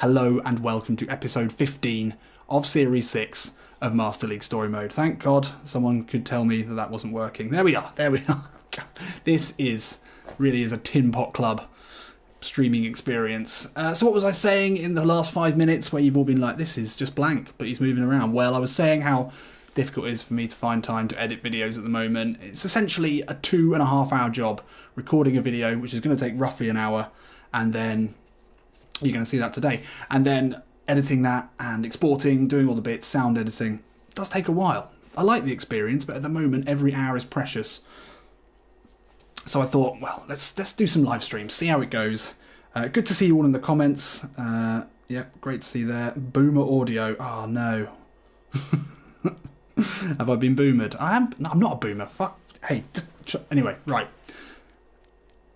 Hello and welcome to episode 15 of Series 6 of Master League Story Mode. Thank God someone could tell me that that wasn't working. There we are. This really is a Tin Pot Club streaming experience. So what was I saying in the last 5 minutes where you've all been like, this is just blank, but he's moving around? Well, I was saying how difficult it is for me to find time to edit videos at the moment. It's essentially a 2.5 hour job recording a video, which is going to take roughly an hour, and then you're going to see that today. And then editing that and exporting, doing all the bits, sound editing, does take a while. I like the experience, but at the moment, every hour is precious. So I thought, well, let's do some live streams, see how it goes. Good to see you all in the comments. Yep, great to see there. Boomer audio. Oh, no. Have I been boomered? No, I'm not a boomer. Fuck. Hey, anyway, right.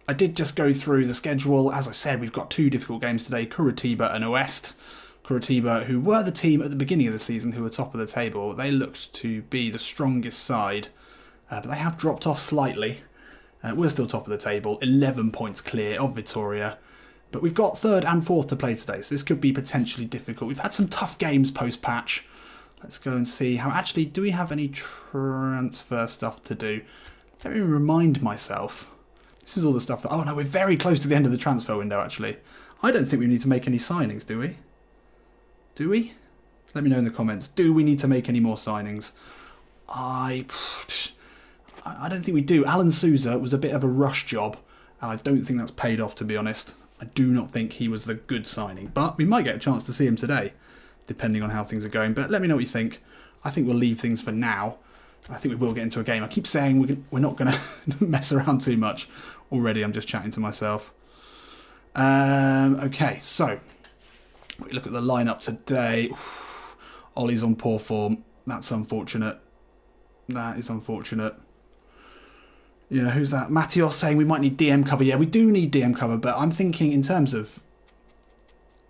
I did just go through the schedule. As I said, we've got two difficult games today, Curitiba and Oeste. Curitiba, who were the team at the beginning of the season who were top of the table, they looked to be the strongest side, but they have dropped off slightly. We're still top of the table, 11 points clear of Vitoria, but we've got third and fourth to play today, so this could be potentially difficult. We've had some tough games post-patch. Let's go and see how... Actually, do we have any transfer stuff to do? Let me remind myself. This is all the stuff that... Oh, no, we're very close to the end of the transfer window, actually. I don't think we need to make any signings, do we? Do we? Let me know in the comments. Do we need to make any more signings? I don't think we do. Alan Souza was a bit of a rush job, and I don't think that's paid off, to be honest. I do not think he was the good signing, but we might get a chance to see him today, depending on how things are going. But let me know what you think. I think we'll leave things for now. I think we will get into a game. I keep saying we're not going to mess around too much. Already I'm just chatting to myself. Okay, so we look at the lineup today. Ollie's on poor form. That's unfortunate. That is unfortunate. Yeah, who's that? Mattios saying we might need DM cover. Yeah, we do need DM cover, but I'm thinking in terms of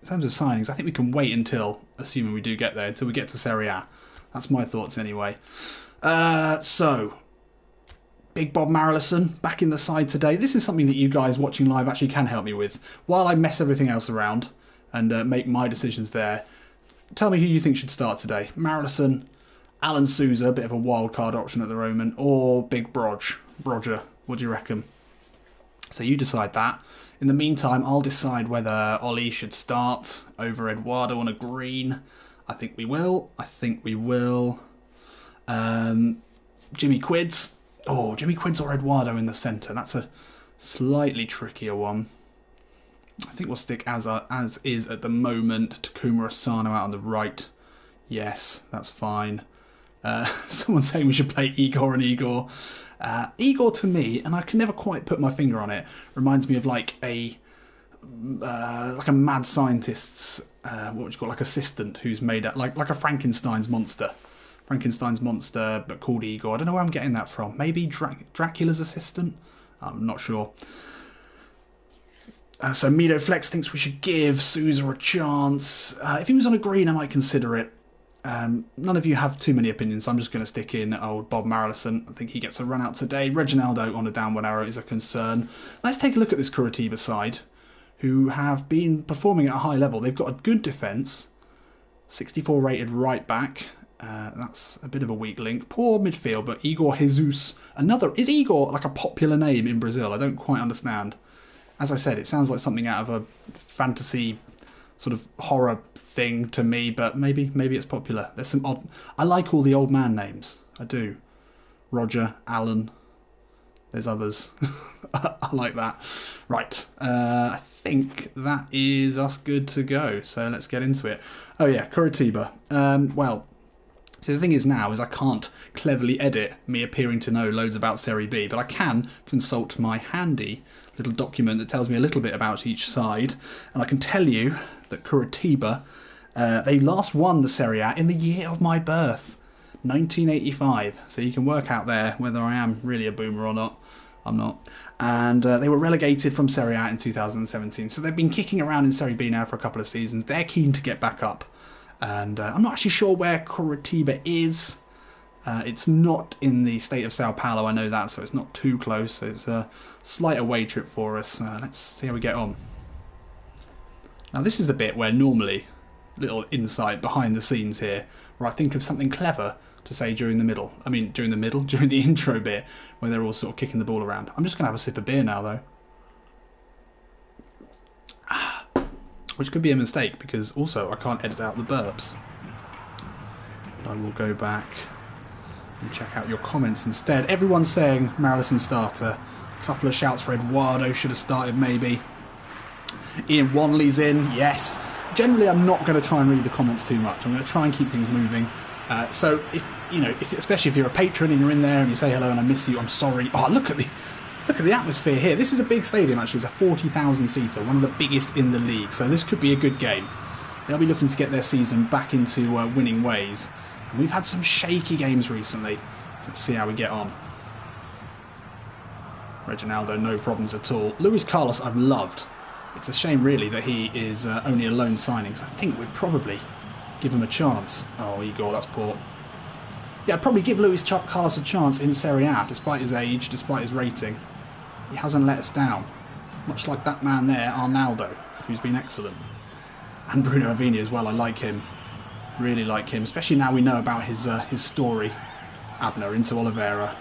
signings, I think we can wait until, assuming we do get there, until we get to Serie A. That's my thoughts anyway. So, Big Bob MLSM back in the side today. This is something that you guys watching live actually can help me with. While I mess everything else around and make my decisions there, tell me who you think should start today. MLSM, Alan Souza, a bit of a wild card option at the moment, or Big Roger. What do you reckon? So you decide that. In the meantime, I'll decide whether Ollie should start over Eduardo on a green. I think we will. Jimmy Quids. Oh, Jimmy Quids or Eduardo in the centre. That's a slightly trickier one. I think we'll stick as is at the moment. Takuma Asano out on the right. Yes, that's fine. Someone's saying we should play Igor and Igor. Igor, to me, and I can never quite put my finger on it, reminds me of like a mad scientist's what would you call, like, assistant who's made up like a Frankenstein's monster, but called Igor. I don't know where I'm getting that from. Maybe Dracula's assistant. I'm not sure. So Mido Flex thinks we should give Souza a chance. If he was on a green, I might consider it. None of you have too many opinions, so I'm just going to stick in old Bob MLSM. I think he gets a run out today. Reginaldo on a down one arrow is a concern. Let's take a look at this Curitiba side, who have been performing at a high level. They've got a good defence, 64 rated right back. That's a bit of a weak link. Poor midfield, but Igor Jesus. Is Igor like a popular name in Brazil? I don't quite understand. As I said, it sounds like something out of a fantasy sort of horror thing to me, but maybe it's popular. There's some odd... I like all the old man names. I do. Roger, Alan. There's others. I like that. Right. I think that is us good to go. So let's get into it. Oh yeah, Curitiba. Well, so the thing is now is I can't cleverly edit me appearing to know loads about Serie B, but I can consult my handy little document that tells me a little bit about each side, and I can tell you that Curitiba, they last won the Serie A in the year of my birth, 1985. So you can work out there whether I am really a boomer or not. I'm not. And they were relegated from Serie A in 2017. So they've been kicking around in Serie B now for a couple of seasons. They're keen to get back up. And I'm not actually sure where Curitiba is. It's not in the state of Sao Paulo, I know that, so it's not too close. So it's a slight away trip for us. Let's see how we get on. Now this is the bit where normally, little insight behind the scenes here, where I think of something clever to say during the middle. I mean, during the intro bit, when they're all sort of kicking the ball around. I'm just going to have a sip of beer now, though. Which could be a mistake, because also I can't edit out the burps. But I will go back and check out your comments instead. Everyone's saying MLSM starter. A couple of shouts for Eduardo, should have started maybe. Ian Wanley's in, yes. Generally, I'm not going to try and read the comments too much. I'm going to try and keep things moving. So especially if you're a patron and you're in there and you say hello and I miss you, I'm sorry. Oh, look at the atmosphere here. This is a big stadium, actually. It's a 40,000 seater, one of the biggest in the league. So this could be a good game. They'll be looking to get their season back into winning ways. And we've had some shaky games recently. So let's see how we get on. Reginaldo, no problems at all. Luis Carlos, I've loved. It's a shame, really, that he is only a loan signing, because I think we'd probably give him a chance. Oh, Igor, that's poor. Yeah, I'd probably give Luis Carlos a chance in Serie A, despite his age, despite his rating. He hasn't let us down. Much like that man there, Arnaldo, who's been excellent. And Bruno Avini as well, I like him. Really like him, especially now we know about his story. Abner into Oliveira.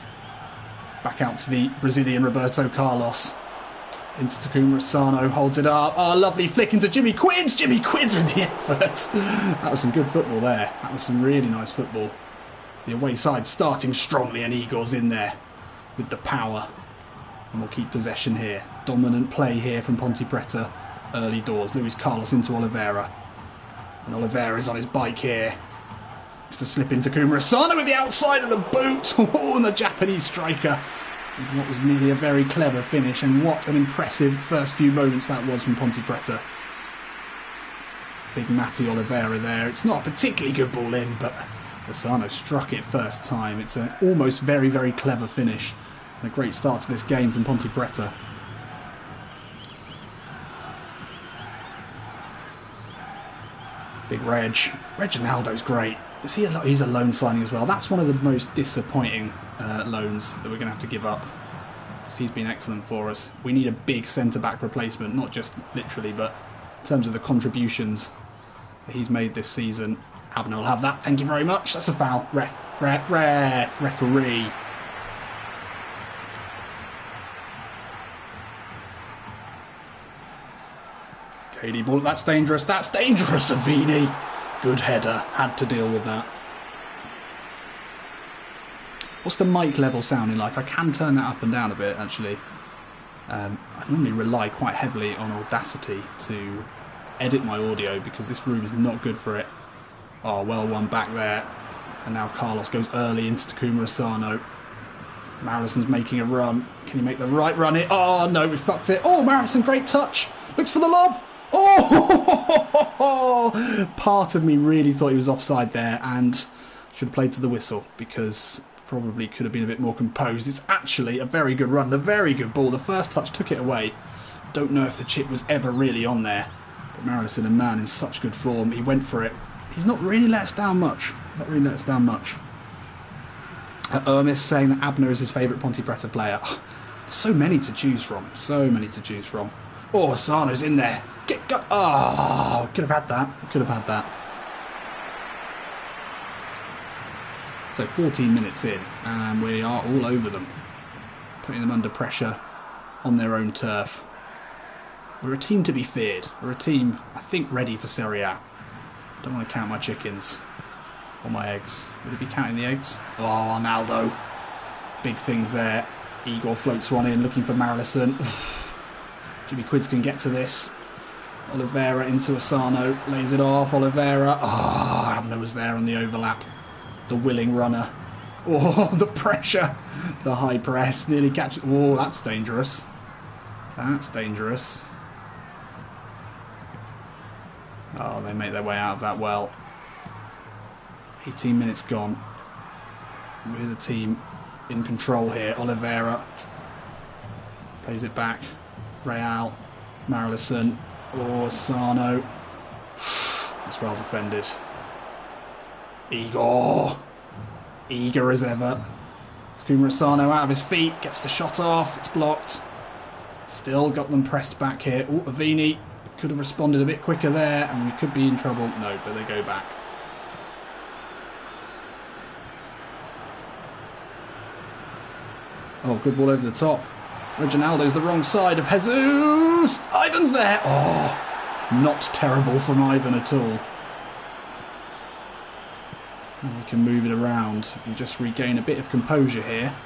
Back out to the Brazilian Roberto Carlos. Into Takuma Asano, holds it up. Oh, lovely flick into Jimmy Quids! Jimmy Quids with the effort! That was some good football there. That was some really nice football. The away side starting strongly and Igor's in there with the power. And we'll keep possession here. Dominant play here from Ponte Preta. Early doors. Luis Carlos into Oliveira. And Oliveira's on his bike here. Just to slip into Takuma Asano with the outside of the boot! Oh, and the Japanese striker. What was nearly a very clever finish, and what an impressive first few moments that was from Ponte Preta. Big Matti Oliveira there. It's not a particularly good ball in, but Asano struck it first time. It's an almost very, very clever finish. And a great start to this game from Ponte Preta. Big Reg. Reginaldo's great. He's a loan signing as well. That's one of the most disappointing loans that we're going to have to give up. Because he's been excellent for us. We need a big centre-back replacement, not just literally, but in terms of the contributions that he's made this season. Abner will have that. Thank you very much. That's a foul. Referee. KD ball. That's dangerous. That's dangerous, Avini. Good header. Had to deal with that. What's the mic level sounding like? I can turn that up and down a bit, actually. I normally rely quite heavily on Audacity to edit my audio because this room is not good for it. Oh, well won back there. And now Carlos goes early into Takuma Asano. MLSM's making a run. Can he make the right run here? Oh, no, we fucked it. Oh, MLSM, great touch. Looks for the lob. Oh! Part of me really thought he was offside there and should have played to the whistle because probably could have been a bit more composed. It's actually a very good run, a very good ball. The first touch took it away. Don't know if the chip was ever really on there. But MLSM, a man in such good form, he went for it. He's not really let us down much. Not really let us down much. Ermis saying that Abner is his favourite Ponte Preta player. There's so many to choose from. So many to choose from. Oh, Asano's in there. Oh, could have had that. Could have had that. So 14 minutes in, and we are all over them. Putting them under pressure on their own turf. We're a team to be feared. We're a team, I think, ready for Serie A. Don't want to count my chickens. Or my eggs. Would it be counting the eggs? Oh, Arnaldo. Big things there. Igor floats one in, looking for MLSM. Jimmy Quids can get to this. Oliveira into Asano. Lays it off. Oliveira. Oh, Abner was there on the overlap. The willing runner. Oh, the pressure. The high press. Nearly catches. Oh, that's dangerous. That's dangerous. Oh, they make their way out of that well. 18 minutes gone. We're the team in control here. Oliveira plays it back. Real, MLSM, or Asano. It's well defended. Igor. Eager as ever. Takuma Asano out of his feet. Gets the shot off. It's blocked. Still got them pressed back here. Oh, Avini Could have responded a bit quicker there, and we could be in trouble. No, but they go back. Oh, good ball over the top. Reginaldo's the wrong side of Jesus. Ivan's there. Oh, not terrible from Ivan at all. And we can move it around and just regain a bit of composure here.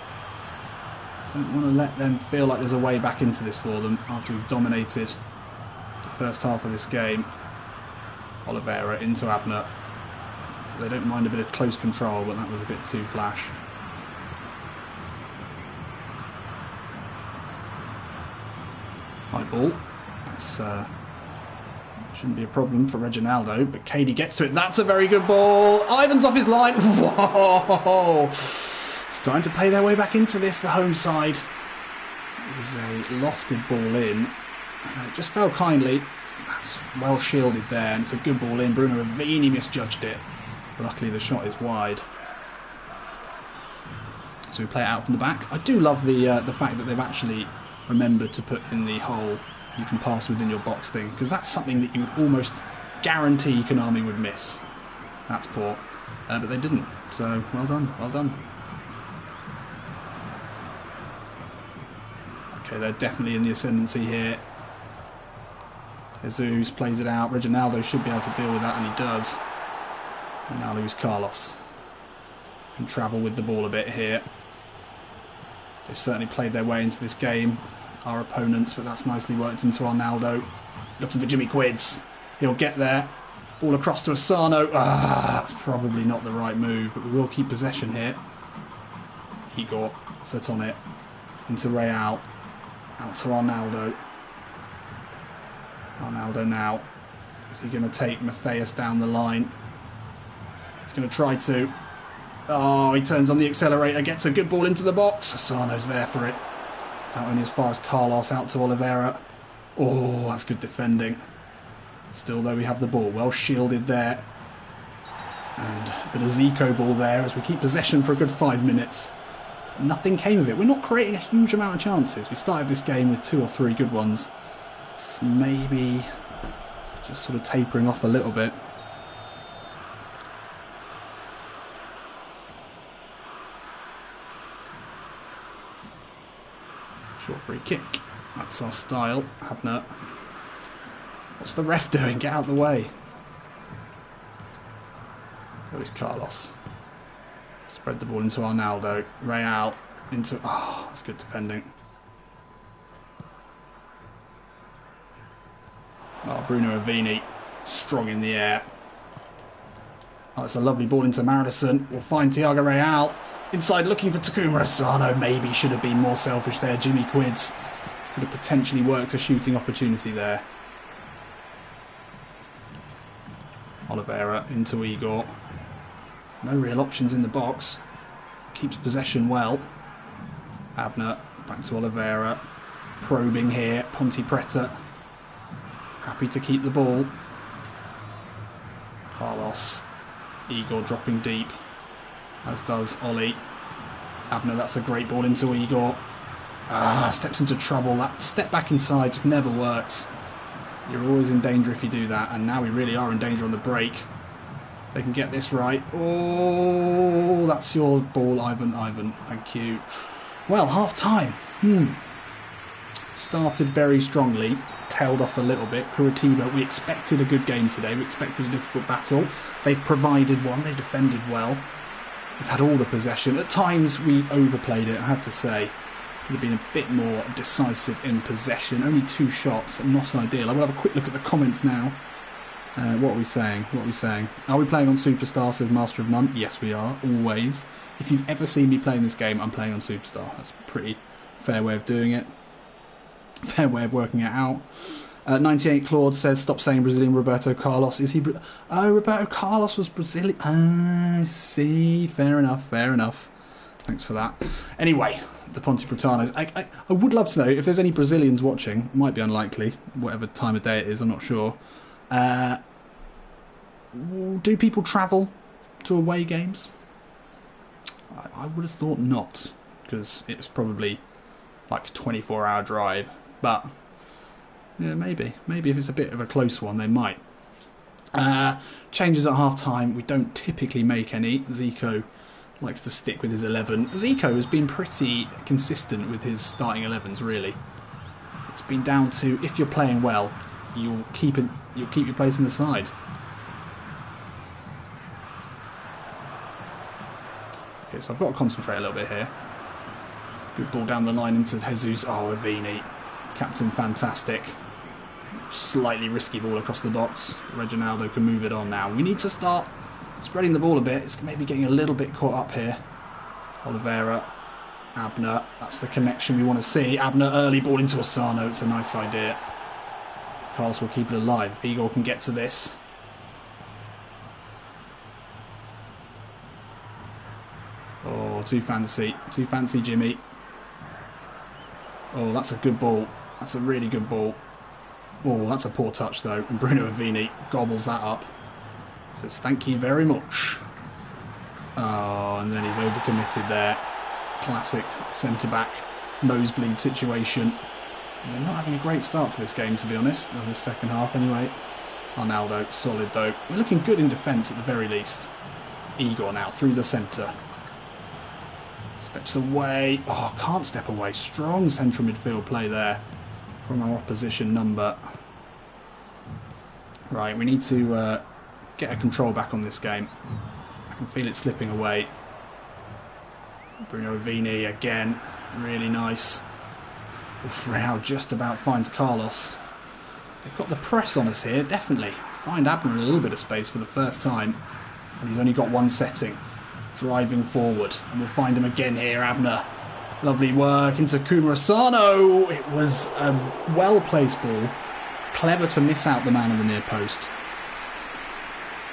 Don't want to let them feel like there's a way back into this for them after we've dominated the first half of this game. Oliveira into Abner. They don't mind a bit of close control, but that was a bit too flash. High ball. That's shouldn't be a problem for Reginaldo, but Cady gets to it. That's a very good ball. Ivan's off his line. Whoa! Starting to play their way back into this, the home side. It was a lofted ball in. It just fell kindly. That's well shielded there, and it's a good ball in. Bruno Ravini misjudged it. Luckily the shot is wide. So we play it out from the back. I do love the fact that they've actually remembered to put in the whole you can pass within your box thing, because that's something that you would almost guarantee Konami would miss. That's poor. But they didn't. So well done, well done. Okay, they're definitely in the ascendancy here. Jesus plays it out. Reginaldo should be able to deal with that, and he does. And now Luis Carlos can travel with the ball a bit here. They've certainly played their way into this game, our opponents, but that's nicely worked into Arnaldo. Looking for Jimmy Quids. He'll get there. Ball across to Asano. That's probably not the right move, but we will keep possession here. Igor, foot on it. Into Real. Out to Arnaldo. Arnaldo now. Is he going to take Matthias down the line? He's going to try to. Oh, he turns on the accelerator, gets a good ball into the box. Asano's there for it. It's out only as far as Carlos, out to Oliveira. Oh, that's good defending. Still, though, we have the ball. Well shielded there. And a bit of Zico ball there as we keep possession for a good 5 minutes. Nothing came of it. We're not creating a huge amount of chances. We started this game with 2 or 3 good ones. So maybe just sort of tapering off a little bit. Short free kick. That's our style. Abner. What's the ref doing? Get out of the way. Luis Carlos. Spread the ball into Arnaldo. Real into. Oh, that's good defending. Oh, Bruno Avini. Strong in the air. Oh, that's a lovely ball into Maradison. We'll find Thiago Real. Inside looking for Takuma Asano. Maybe should have been more selfish there. Jimmy Quids could have potentially worked a shooting opportunity there. Oliveira into Igor. No real options in the box. Keeps possession well. Abner back to Oliveira. Probing here. Ponte Preta. Happy to keep the ball. Carlos. Igor dropping deep. As does Ollie. Abner, that's a great ball into Igor. Steps into trouble. That step back inside just never works. You're always in danger if you do that, and now we really are in danger on the break. They can get this right. Oh, that's your ball, Ivan. Ivan, thank you. Well, half time. Started very strongly, tailed off a little bit. Curitiba, we expected a good game today. We expected a difficult battle. They've provided one. They defended well. We've had all the possession. At times we overplayed it, I have to say. Could have been a bit more decisive in possession. Only 2 shots, not ideal. I will have a quick look at the comments now. What are we saying? What are we saying? Are we playing on Superstar, says Master of None? Yes, we are, always. If you've ever seen me playing this game, I'm playing on Superstar. That's a pretty fair way of doing it. Fair way of working it out. 98 Claude says, stop saying Brazilian Roberto Carlos. Is he... Oh, Roberto Carlos was Brazilian. I see. Fair enough, fair enough. Thanks for that. Anyway, the Ponte Pretanos. I would love to know if there's any Brazilians watching. It might be unlikely, whatever time of day it is, I'm not sure. Do people travel to away games? I would have thought not, because it was probably like a 24-hour drive. But Yeah, maybe. Maybe if it's a bit of a close one, they might. Changes at half-time. We don't typically make any. Zico likes to stick with his 11. Zico has been pretty consistent with his starting 11s, really. It's been down to, if you're playing well, you'll keep your place in the side. Okay, so I've got to concentrate a little bit here. Good ball down the line into Jesus. Oh, Avini. Captain fantastic. Slightly risky ball across the box. Reginaldo can move it on now. We need to start spreading the ball a bit. It's maybe getting a little bit caught up here. Oliveira. Abner. That's the connection we want to see. Abner, early ball into Asano. It's a nice idea. Carlos will keep it alive. If Igor can get to this. Oh, too fancy. Too fancy, Jimmy. Oh, that's a good ball. That's a really good ball. Oh, that's a poor touch, though. And Bruno Avini gobbles that up. Says, thank you very much. Oh, and then he's overcommitted there. Classic centre-back nosebleed situation. And we're not having a great start to this game, to be honest. In the second half, anyway. Arnaldo, solid, though. We're looking good in defence, at the very least. Igor now, through the centre. Steps away. Oh, can't step away. Strong central midfield play there from our opposition number. Right, we need to get a control back on this game. I can feel it slipping away. Bruno Avini again. Really nice. Real just about finds Carlos. They've got the press on us here, definitely. Find Abner in a little bit of space for the first time. And he's only got one setting. Driving forward. And we'll find him again here, Abner. Lovely work into Kuma Asano. It was a well-placed ball. Clever to miss out the man on the near post.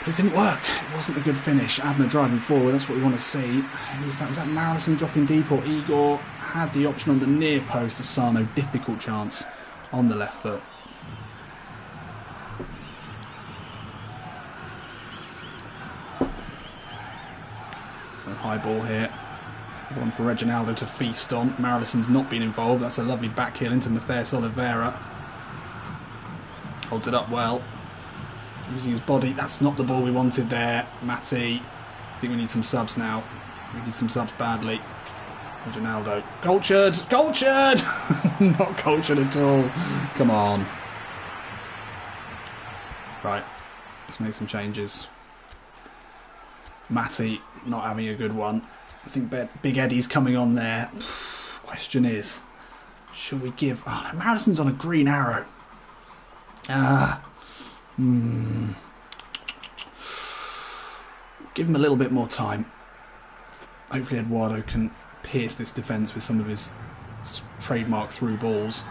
But it didn't work. It wasn't a good finish. Abner driving forward, that's what we want to see. Was that MLSM dropping deep, or Igor had the option on the near post? Asano, difficult chance on the left foot. So high ball here. The one for Reginaldo to feast on. Maralison's not been involved. That's a lovely back heel into Matthias Oliveira. Holds it up well. Using his body. That's not the ball we wanted there. Matty. I think we need some subs now. We need some subs badly. Reginaldo. Cultured! Cultured! Not cultured at all. Come on. Right. Let's make some changes. Matty not having a good one. I think Big Eddie's coming on there. Question is, should we give... Oh, no, Marison's on a green arrow. Give him a little bit more time. Hopefully Eduardo can pierce this defence with some of his trademark through balls.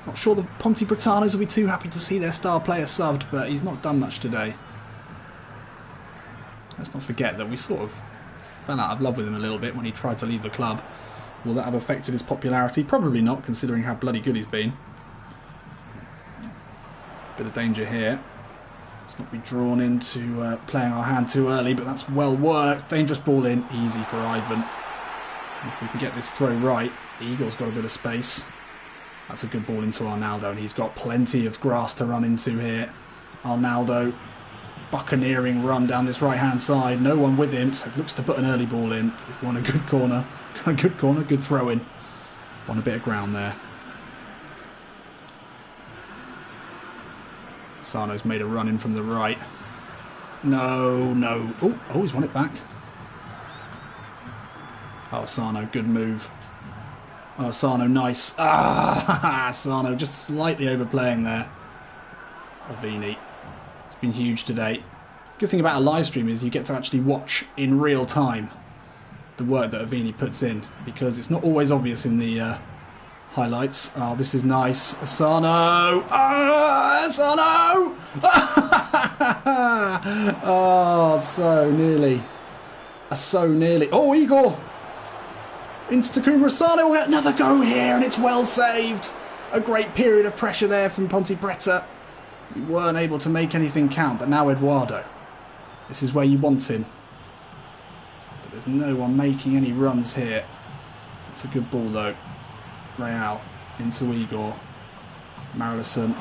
Not sure the Ponte Bretanos will be too happy to see their star player subbed, but he's not done much today. Let's not forget that we sort of fell out of love with him a little bit when he tried to leave the club. Will that have affected his popularity? Probably not, considering how bloody good he's been. Bit of danger here. Let's not be drawn into playing our hand too early, but that's well worked. Dangerous ball in, easy for Ivan. If we can get this throw right, Igor's got a bit of space. That's a good ball into Arnaldo, and he's got plenty of grass to run into here. Arnaldo, buccaneering run down this right-hand side. No one with him, so looks to put an early ball in. We've won a good corner. Good throw in. Won a bit of ground there. Sano's made a run in from the right. No. Oh, he's won it back. Oh, Sano, good move. Oh, Sano, nice. Sano just slightly overplaying there. Avini. It's been huge today. Good thing about a live stream is you get to actually watch in real time the work that Avini puts in, because it's not always obvious in the highlights. Oh, this is nice. Asano! Asano! Oh, so nearly. So nearly. Oh, Igor! Into Takuma Asano. We'll get another go here, and it's well saved. A great period of pressure there from Ponte Breta. We weren't able to make anything count, but now Eduardo. This is where you want him. But there's no one making any runs here. It's a good ball, though. Real into Igor. MLSM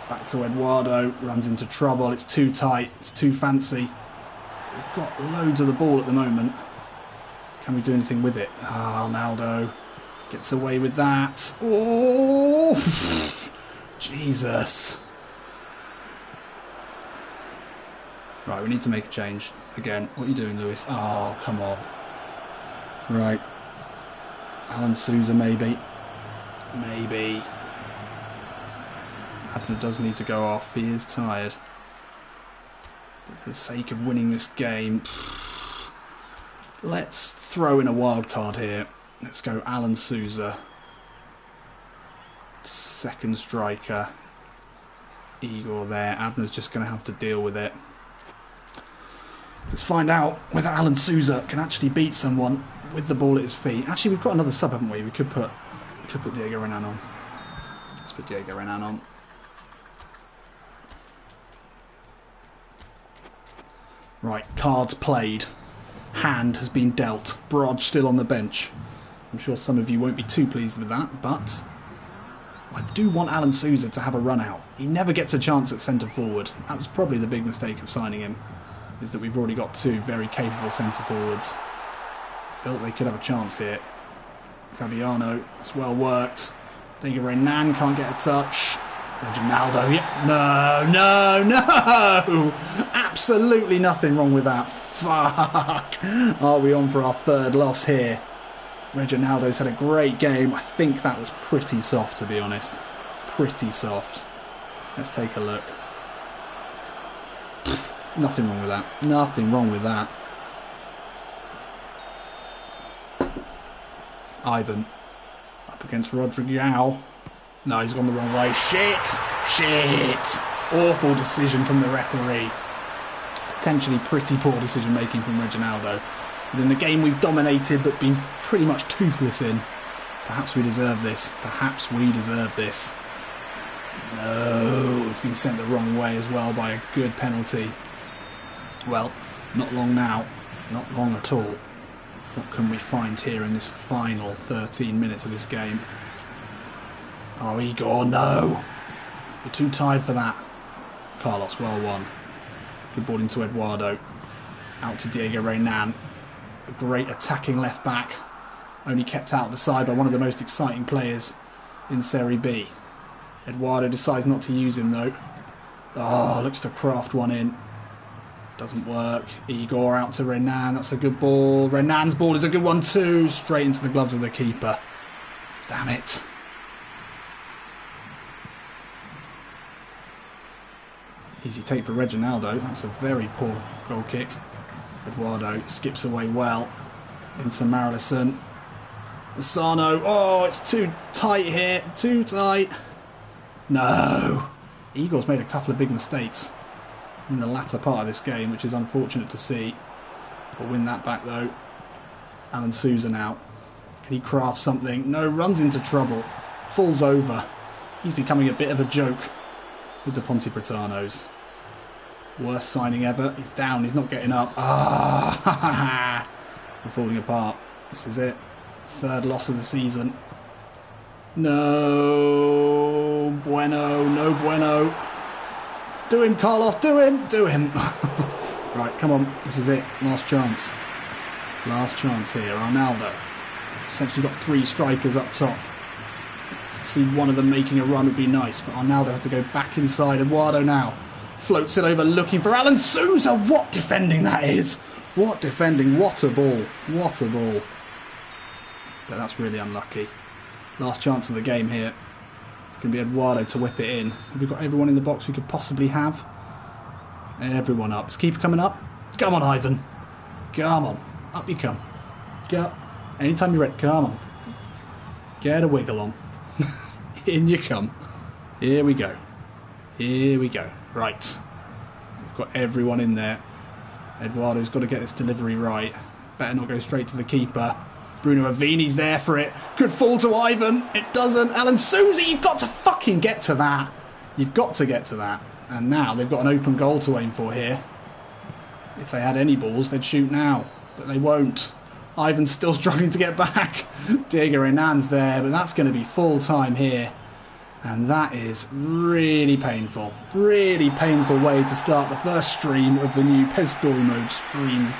back to Eduardo, runs into trouble. It's too tight, it's too fancy. We've got loads of the ball at the moment. Can we do anything with it? Ah, Arnaldo gets away with that. Oh, Jesus. Right, we need to make a change. Again, what are you doing, Lewis? Oh, come on. Right. Alan Souza, maybe. Maybe. Abner does need to go off. He is tired. But for the sake of winning this game, let's throw in a wild card here. Let's go Alan Souza. Second striker. Igor there. Abner's just going to have to deal with it. Let's find out whether Alan Souza can actually beat someone with the ball at his feet. Actually, we've got another sub, haven't we? We could put Diego Renan on. Let's put Diego Renan on. Right, cards played. Hand has been dealt. BROOOOG still on the bench. I'm sure some of you won't be too pleased with that, but I do want Alan Souza to have a run out. He never gets a chance at centre forward. That was probably the big mistake of signing him, is that we've already got two very capable centre forwards. I felt they could have a chance here. Fabiano, it's well worked. Diego Renan can't get a touch. Reginaldo, yeah. No. Absolutely nothing wrong with that. Fuck. Are we on for our third loss here? Reginaldo's had a great game. I think that was pretty soft, to be honest. Pretty soft. Let's take a look. Nothing wrong with that. Nothing wrong with that. Ivan up against Rodrigo. No, he's gone the wrong way. Shit! Awful decision from the referee. Potentially pretty poor decision making from Reginaldo. But in the game we've dominated but been pretty much toothless in. Perhaps we deserve this. Perhaps we deserve this. No, it's been sent the wrong way as well by a good penalty. Well, not long now. Not long at all. What can we find here in this final 13 minutes of this game? Oh, Igor, no! You're too tired for that. Carlos, well won. Good ball into Eduardo. Out to Diego Renan. A great attacking left back. Only kept out of the side by one of the most exciting players in Serie B. Eduardo decides not to use him though. Oh, looks to craft one in. Doesn't work. Igor out to Renan. That's a good ball. Renan's ball is a good one too. Straight into the gloves of the keeper. Damn it. Easy take for Reginaldo. That's a very poor goal kick. Eduardo skips away well into MLSM. Asano. Oh, it's too tight here. Too tight. No. Igor's made a couple of big mistakes in the latter part of this game, which is unfortunate to see. We'll win that back though. Alan Souza now. Can he craft something? No, runs into trouble. Falls over. He's becoming a bit of a joke with the Pontepretanos. Worst signing ever. He's down. He's not getting up. Ah! We're falling apart. This is it. Third loss of the season. No bueno. No bueno. Do him, Carlos. Do him. Do him. Right, come on. This is it. Last chance. Last chance here. Arnaldo. Essentially got three strikers up top. To see one of them making a run would be nice, but Arnaldo has to go back inside. Eduardo now floats it over looking for Alan Souza. What defending that is. What defending. What a ball. What a ball. But that's really unlucky. Last chance of the game here. It's going to be Eduardo to whip it in. Have we got everyone in the box we could possibly have? Everyone up. Is keeper coming up? Come on, Ivan. Come on. Up you come. Go. Anytime you're ready. Come on. Get a wiggle on. In you come. Here we go. Here we go. Right. We've got everyone in there. Eduardo's got to get this delivery right. Better not go straight to the keeper. Bruno Avini's there for it. Could fall to Ivan. It doesn't. Alan Souza, you've got to fucking get to that. You've got to get to that. And now they've got an open goal to aim for here. If they had any balls, they'd shoot now. But they won't. Ivan's still struggling to get back. Diego Renan's there, but that's going to be full time here. And that is really painful. Really painful way to start the first stream of the new PES Story Mode stream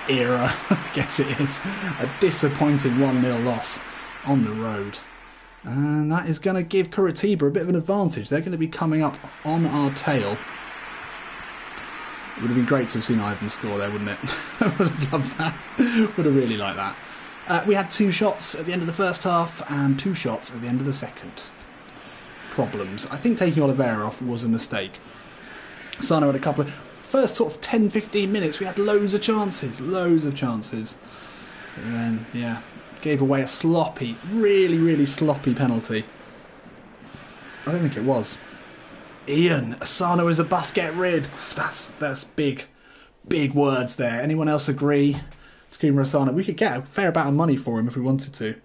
era. I guess it is. A disappointing 1-0 loss on the road. And that is going to give Curitiba a bit of an advantage. They're going to be coming up on our tail. It would have been great to have seen Ivan score there, wouldn't it? I would have loved that. Would have really liked that. We had 2 shots at the end of the first half and 2 shots at the end of the second. Problems. I think taking Oliveira off was a mistake. Sano had a couple of... First sort of 10-15 minutes, we had loads of chances. Loads of chances. And then, yeah, gave away a sloppy, really, really sloppy penalty. I don't think it was. Ian, Asano is a bus get rid. That's big words there. Anyone else agree? Takuma Asano. We could get a fair amount of money for him if we wanted to.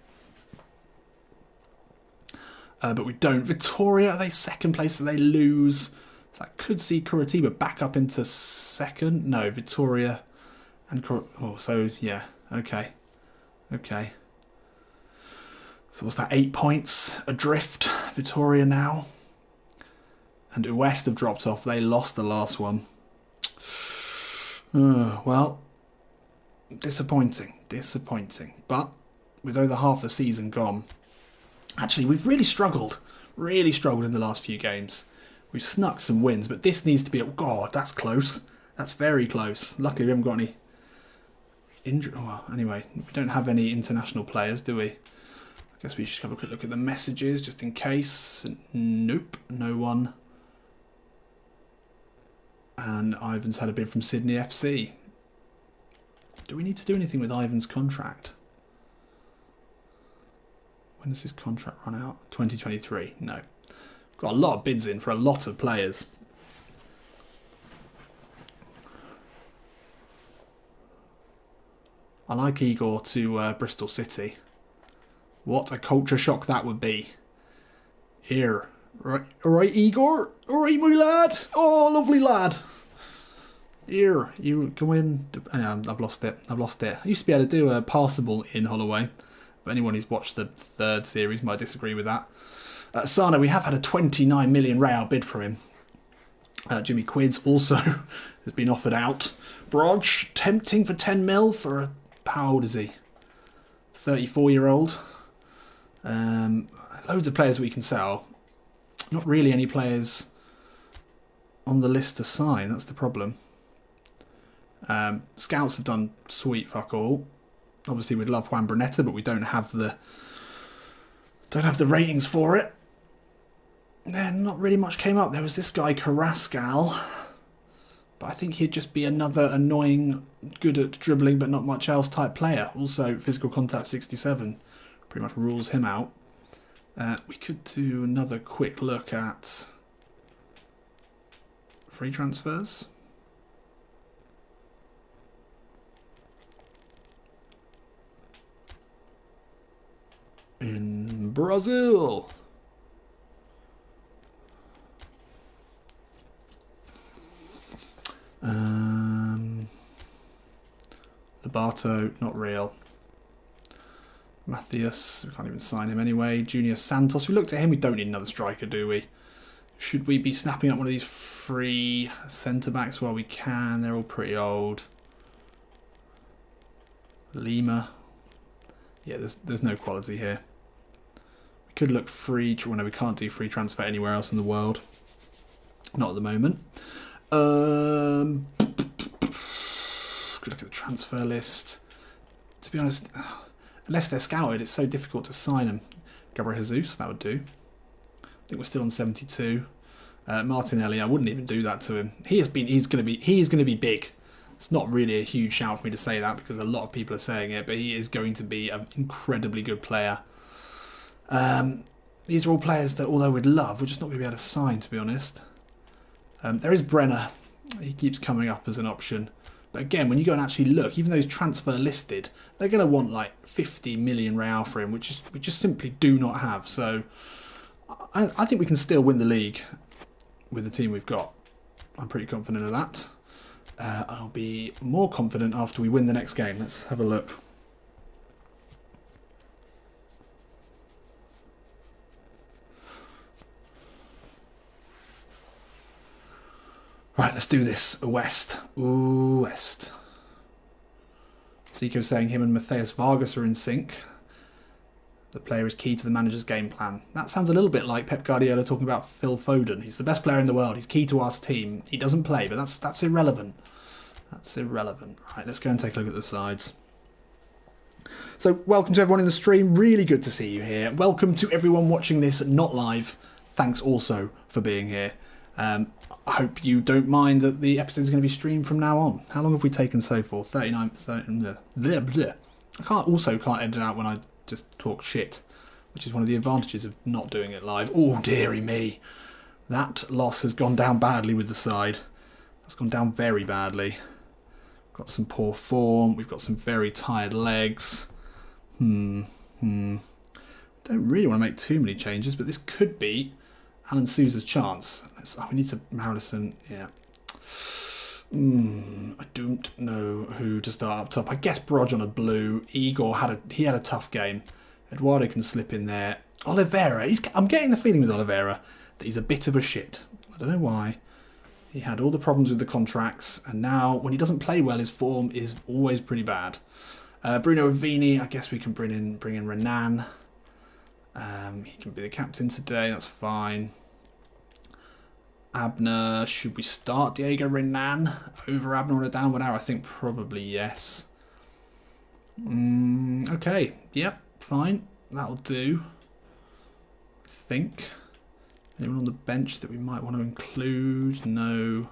But we don't. Victoria, are they second place? Do they lose? So I could see Curitiba back up into second. No, Victoria and oh, so yeah, okay. So what's that? 8 points adrift. Victoria now. And West have dropped off. They lost the last one. Well, disappointing. But with over half the season gone, actually, we've really struggled in the last few games. We've snuck some wins, but this needs to be... Oh, God, that's close. That's very close. Luckily, we haven't got any injury. Oh, well, anyway, we don't have any international players, do we? I guess we should have a quick look at the messages, just in case. Nope, no one. And Ivan's had a bid from Sydney FC. Do we need to do anything with Ivan's contract? When does his contract run out? 2023. No. Got a lot of bids in for a lot of players. I like Igor to Bristol City. What a culture shock that would be. Here. Right, alright, Igor. Alright, my lad. Oh, lovely lad. Here, you go in. I've lost it. I used to be able to do a passable in Holloway. But anyone who's watched the 3rd series might disagree with that. Sano, we have had a 29 million real bid for him. Jimmy Quids also has been offered out. Brodge, tempting for 10 mil for a... How old is he? 34-year-old. Loads of players we can sell. Not really any players on the list to sign. That's the problem. Scouts have done sweet fuck all. Obviously, we'd love Juan Brunetta, but we don't have the ratings for it. Then not really much came up. There was this guy Carrascal, but I think he'd just be another annoying, good at dribbling but not much else type player. Also, physical contact 67 pretty much rules him out. We could do another quick look at free transfers. In Brazil. Lobato, not real. Matthias, we can't even sign him anyway. Junior Santos, we looked at him, we don't need another striker, do we? Should we be snapping up one of these free centre-backs while we can? They're all pretty old. Lima. Yeah, there's no quality here. We could look free... Well, no, we can't do free transfer anywhere else in the world. Not at the moment. Good look at the transfer list. To be honest, unless they're scouted, it's so difficult to sign them. Gabriel Jesus, that would do. I think we're still on 72. Martinelli, I wouldn't even do that to him. He's going to be big. It's not really a huge shout for me to say that because a lot of people are saying it, but he is going to be an incredibly good player. These are all players that, although we'd love, we're just not going to be able to sign, to be honest. There is Brenner. He keeps coming up as an option. But again, when you go and actually look, even though he's transfer listed, they're going to want like 50 million real for him, which we just simply do not have. So I think we can still win the league with the team we've got. I'm pretty confident of that. I'll be more confident after we win the next game. Let's have a look. Right, let's do this. West. Ooh, West. Zico saying him and Matthias Vargas are in sync. The player is key to the manager's game plan. That sounds a little bit like Pep Guardiola talking about Phil Foden. He's the best player in the world. He's key to our team. He doesn't play, but that's irrelevant. That's irrelevant. Right, let's go and take a look at the sides. So, welcome to everyone in the stream. Really good to see you here. Welcome to everyone watching this not live. Thanks also for being here. I hope you don't mind that the episode is going to be streamed from now on. How long have we taken so far? 39, 30, bleh, bleh. I can't edit out when I just talk shit, which is one of the advantages of not doing it live. Oh, dearie me. That loss has gone down badly with the side. That's gone down very badly. Got some poor form. We've got some very tired legs. Don't really want to make too many changes, but this could be Alan Sousa's chance. We need to MLSM. Yeah. I don't know who to start up top. I guess BROOOOG on a blue. Igor had a tough game. Eduardo can slip in there. Oliveira. I'm getting the feeling with Oliveira that he's a bit of a shit. I don't know why. He had all the problems with the contracts, and now when he doesn't play well, his form is always pretty bad. Bruno Avini. I guess we can bring in Renan. He can be the captain today. That's fine. Abner, should we start Diego Renan over Abner on a downward arrow? I think probably yes. Okay, yep, fine. That'll do. I think. Anyone on the bench that we might want to include? No.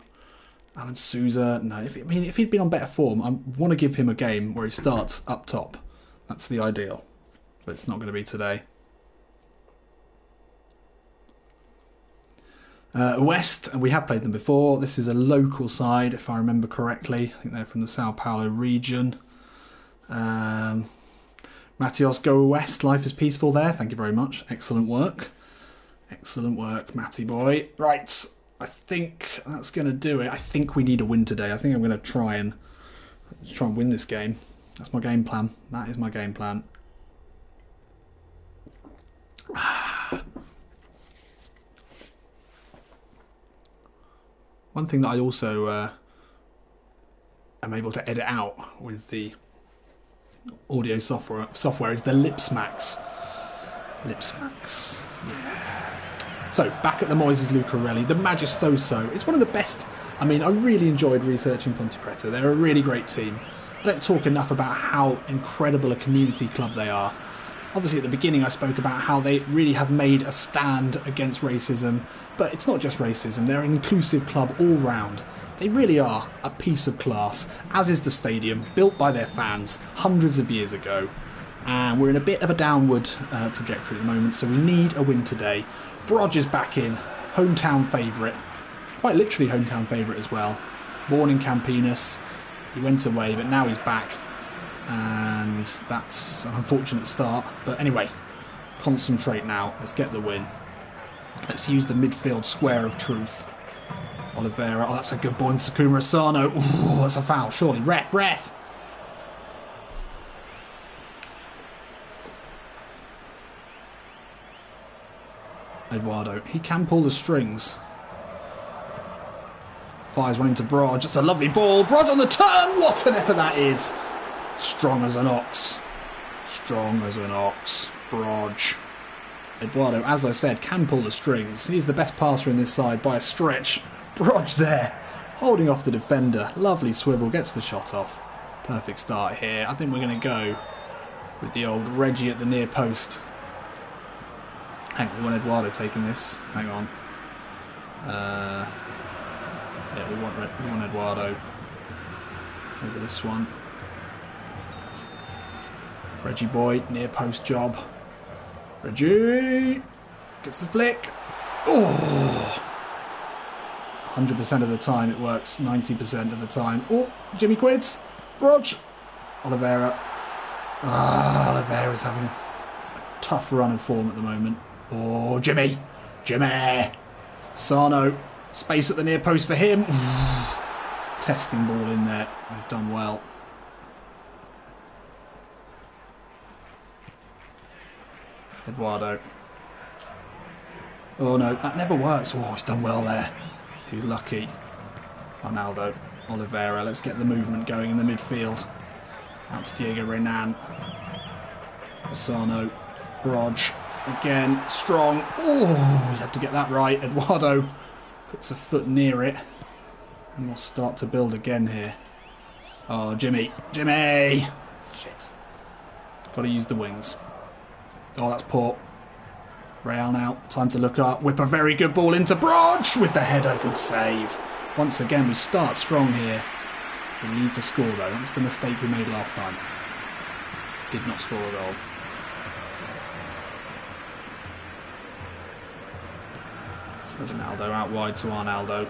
Alan Sousa, no. If he'd been on better form, I want to give him a game where he starts up top. That's the ideal. But it's not going to be today. West, and we have played them before. This is a local side, if I remember correctly. I think they're from the Sao Paulo region. Matios, go West. Life is peaceful there. Thank you very much. Excellent work. Excellent work, Matty boy. Right, I think that's going to do it. I think we need a win today. I think I'm going to try and win this game. That's my game plan. That is my game plan. One thing that I also am able to edit out with the audio software is the lip smacks. Lip smacks. Yeah. So, back at the Moises Lucarelli, the Majestoso. It's one of the best. I mean, I really enjoyed researching Ponte Preta. They're a really great team. I don't talk enough about how incredible a community club they are. Obviously, at the beginning, I spoke about how they really have made a stand against racism. But it's not just racism. They're an inclusive club all round. They really are a piece of class, as is the stadium, built by their fans hundreds of years ago. And we're in a bit of a downward trajectory at the moment, so we need a win today. BROOOOG is back in, hometown favourite. Quite literally hometown favourite as well. Born in Campinas. He went away, but now he's back. And that's an unfortunate start. But anyway, concentrate now. Let's get the win. Let's use the midfield square of truth. Oliveira. Oh, that's a good ball into Takuma Asano. Ooh, that's a foul, surely. Ref! Eduardo. He can pull the strings. Fires one into BROOOOG. Just a lovely ball. BROOOOG on the turn. What an effort that is. Strong as an ox. Strong as an ox. BROOOOG. Eduardo, as I said, can pull the strings. He's the best passer in this side by a stretch. BROOOOG there, holding off the defender. Lovely swivel, gets the shot off. Perfect start here. I think we're going to go with the old Reggie at the near post. Hang on, we want Eduardo taking this. Hang on. Yeah, we want Eduardo over this one. Reggie boy, near post job. Reggie gets the flick. Oh, 100% of the time it works. 90% of the time. Oh, Jimmy Quids. BROOOOG. Oliveira. Oliveira's having a tough run of form at the moment. Oh, Jimmy. Sano. Space at the near post for him. Testing ball in there. They've done well. Eduardo. Oh no, that never works. Oh, he's done well there. He's lucky. Ronaldo, Oliveira, let's get the movement going in the midfield. Out to Diego Renan. Asano, Broj, again, strong. Oh, he had to get that right. Eduardo puts a foot near it. And we'll start to build again here. Oh, Jimmy. Jimmy! Shit. Got to use the wings. Oh, that's poor. Real now. Time to look up. Whip a very good ball into Broj with the header. Good save. Once again, we start strong here. We need to score, though. That's the mistake we made last time. Did not score a goal. Ronaldo out wide to Arnaldo.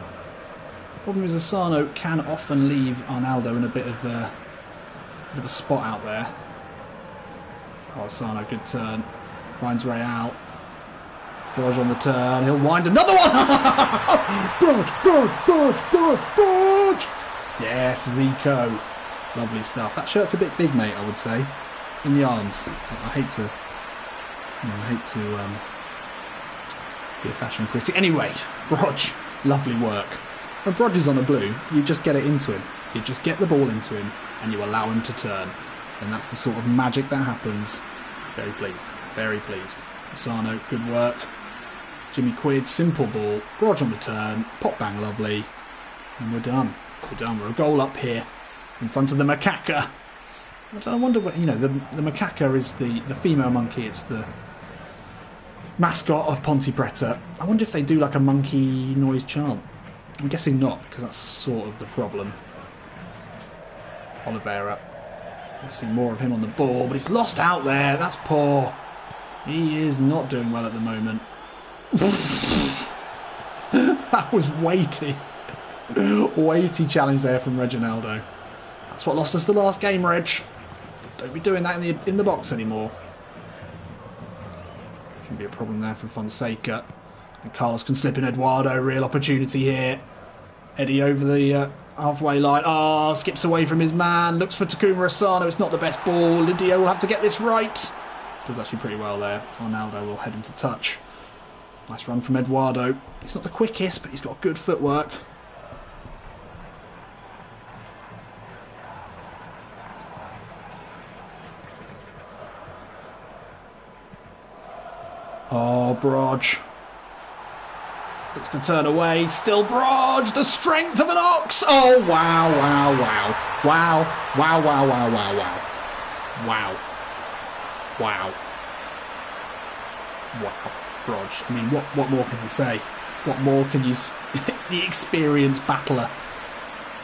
Problem is, Asano can often leave Arnaldo in a bit of a spot out there. Oh, Asano, good turn. Finds Real. Broj on the turn. He'll wind another one. Broj. Yes, Zico. Lovely stuff. That shirt's a bit big, mate, I would say. In the arms. I hate to be a fashion critic. Anyway, Broj. Lovely work. When Broj is on the blue, you just get it into him. You just get the ball into him and you allow him to turn. And that's the sort of magic that happens. Very pleased. Very pleased. Asano, good work. Jimmy Quid, simple ball. Broj on the turn. Pop bang, lovely. And we're done. We're done. We're a goal up here in front of the macaca. I wonder what, you know, the macaca is the female monkey. It's the mascot of Ponte Preta. I wonder if they do like a monkey noise chant. I'm guessing not, because that's sort of the problem. Oliveira. We'll see more of him on the ball, but he's lost out there. That's poor. He is not doing well at the moment. That was weighty. Weighty challenge there from Reginaldo. That's what lost us the last game, Reg. Don't be doing that in the box anymore. Shouldn't be a problem there for Fonseca. And Carlos can slip in Eduardo. Real opportunity here. Eddie over the halfway line. Oh, skips away from his man. Looks for Takuma Asano. It's not the best ball. Lydia will have to get this right. Does actually pretty well there. Arnaldo will head into touch. Nice run from Eduardo. He's not the quickest, but he's got good footwork. Oh, Broj. Looks to turn away. Still Broj. The strength of an ox. Oh, wow. Wow. Broj. I mean, what more can you say? What more can you... The experienced battler.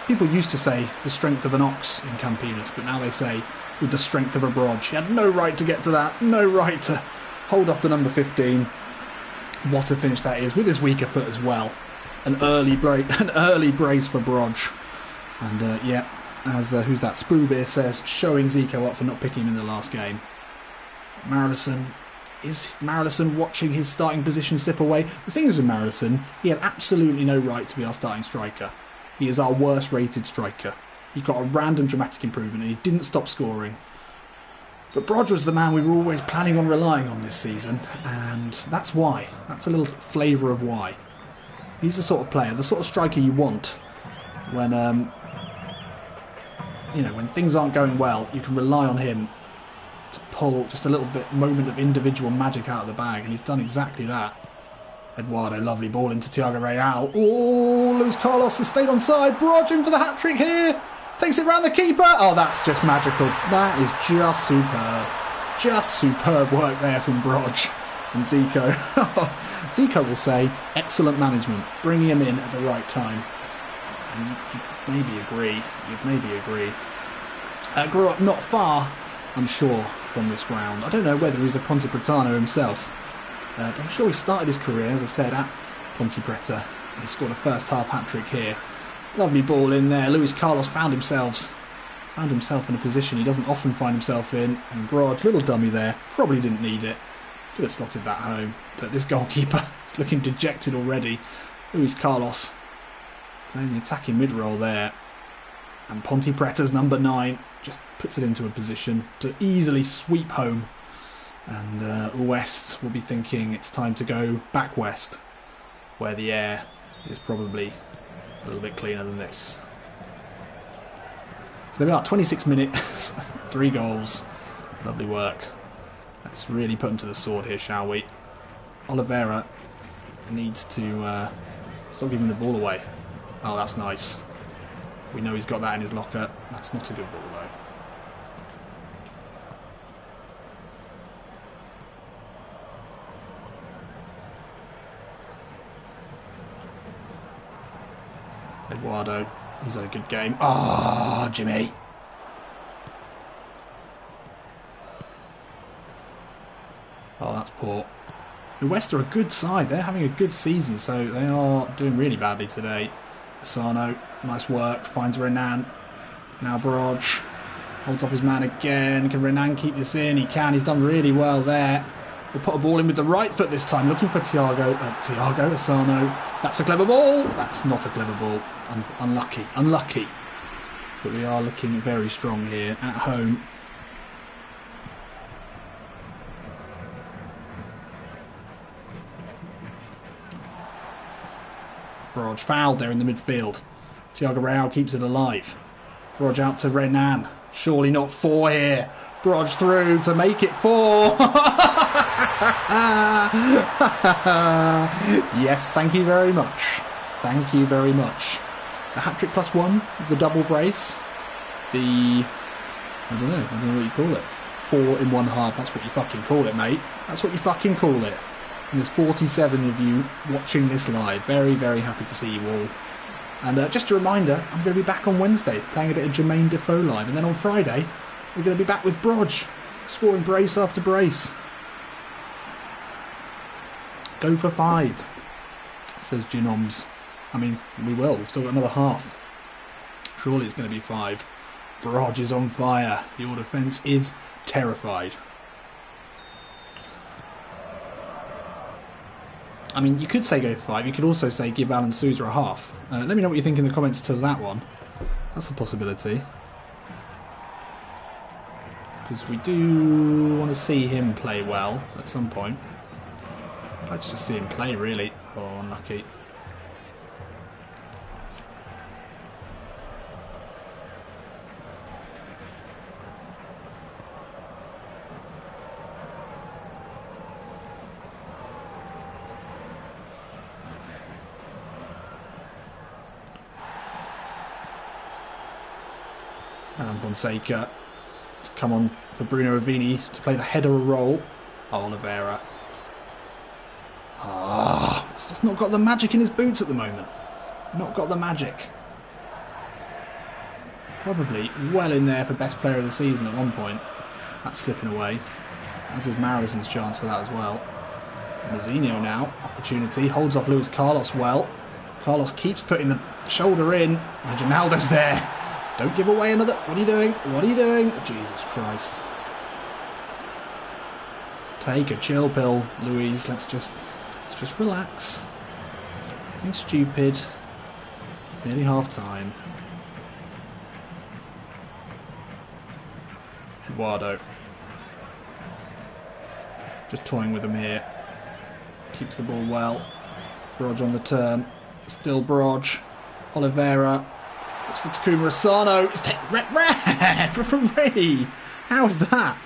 People used to say the strength of an ox in Campinas, but now they say with the strength of a Broj. He had no right to get to that. No right to hold off the number 15. What a finish that is, with his weaker foot as well. An early brace for Broj. And yeah, as who's that? Spoobeer says, showing Zico up for not picking him in the last game. Marillison. Is Marillison watching his starting position slip away? The thing is with Marillison, he had absolutely no right to be our starting striker. He is our worst rated striker. He got a random dramatic improvement and he didn't stop scoring. But Broj was the man we were always planning on relying on this season, and that's why. That's a little flavour of why. He's the sort of player, the sort of striker you want when, you know, when things aren't going well. You can rely on him to pull just a little bit moment of individual magic out of the bag, and he's done exactly that. Eduardo, lovely ball into Thiago Real. Oh, Luis Carlos has stayed onside. Broj in for the hat trick here. Takes it round the keeper. Oh, that's just magical. That is just superb. Just superb work there from Broj and Zico. Zico will say, excellent management, bringing him in at the right time. And you'd maybe agree. Grew up not far, I'm sure, from this ground. I don't know whether he's a Ponte Pretano himself. But I'm sure he started his career, as I said, at Ponte Preta. He scored a first half hat-trick here. Lovely ball in there. Luis Carlos found himself in a position he doesn't often find himself in. And Broj, little dummy there, probably didn't need it. Could have slotted that home. But this goalkeeper is looking dejected already. Luis Carlos playing the attacking mid-roll there. And Ponte Preta's number 9 just puts it into a position to easily sweep home. And West will be thinking it's time to go back west, where the air is probably A little bit cleaner than this. So there we are, 26 minutes, 3 goals. Lovely work. Let's really put him to the sword here, shall we? Oliveira needs to stop giving the ball away. Oh, that's nice. We know he's got that in his locker. That's not a good ball, though. Eduardo, he's had a good game. Ah, oh, Jimmy. Oh, that's poor. The West are a good side. They're having a good season, so they are doing really badly today. Asano, nice work. Finds Renan. Now Barrage holds off his man again. Can Renan keep this in? He can. He's done really well there. We'll put a ball in with the right foot this time. Looking for Thiago Asano. That's a clever ball. That's not a clever ball. Unlucky. Unlucky. But we are looking very strong here at home. Barrage fouled there in the midfield. Thiago Real keeps it alive. Barrage out to Renan. Surely not 4 here. Barrage through to make it 4. Yes, thank you very much. Thank you very much. The hat-trick +1, the double brace, the... I don't know what you call it. 4 in 1 half, that's what you fucking call it, mate. That's what you fucking call it. And there's 47 of you watching this live. Very, very happy to see you all. And just a reminder, I'm going to be back on Wednesday playing a bit of Jermaine Defoe live. And then on Friday, we're going to be back with Brodge, scoring brace after brace. Go for 5, says Genoms. I mean, we will. We've still got another half. Surely it's going to be 5. Brodge is on fire. Your defence is terrified. I mean, you could say go for 5. You could also say give Alan Sousa a half. Let me know what you think in the comments to that one. That's a possibility. Because we do want to see him play well at some point. I'd like to just see him play, really. Oh, unlucky. And Fonseca to come on for Bruno Ravini to play the header role. Oh, Oliveira. Ah, he's just not got the magic in his boots at the moment. Not got the magic. Probably well in there for best player of the season at one point. That's slipping away. That's his Marison's chance for that as well. Mazzinho now. Opportunity. Holds off Luis Carlos well. Carlos keeps putting the shoulder in. And Ronaldo's there. Don't give away another... What are you doing? What are you doing? Jesus Christ. Take a chill pill, Louise. Let's just relax. Nothing stupid. Nearly half time. Eduardo. Just toying with him here. Keeps the ball well. Brodge on the turn. Still Brodge. Oliveira. Looks for Takuma Asano. It's red from Ray. How is that?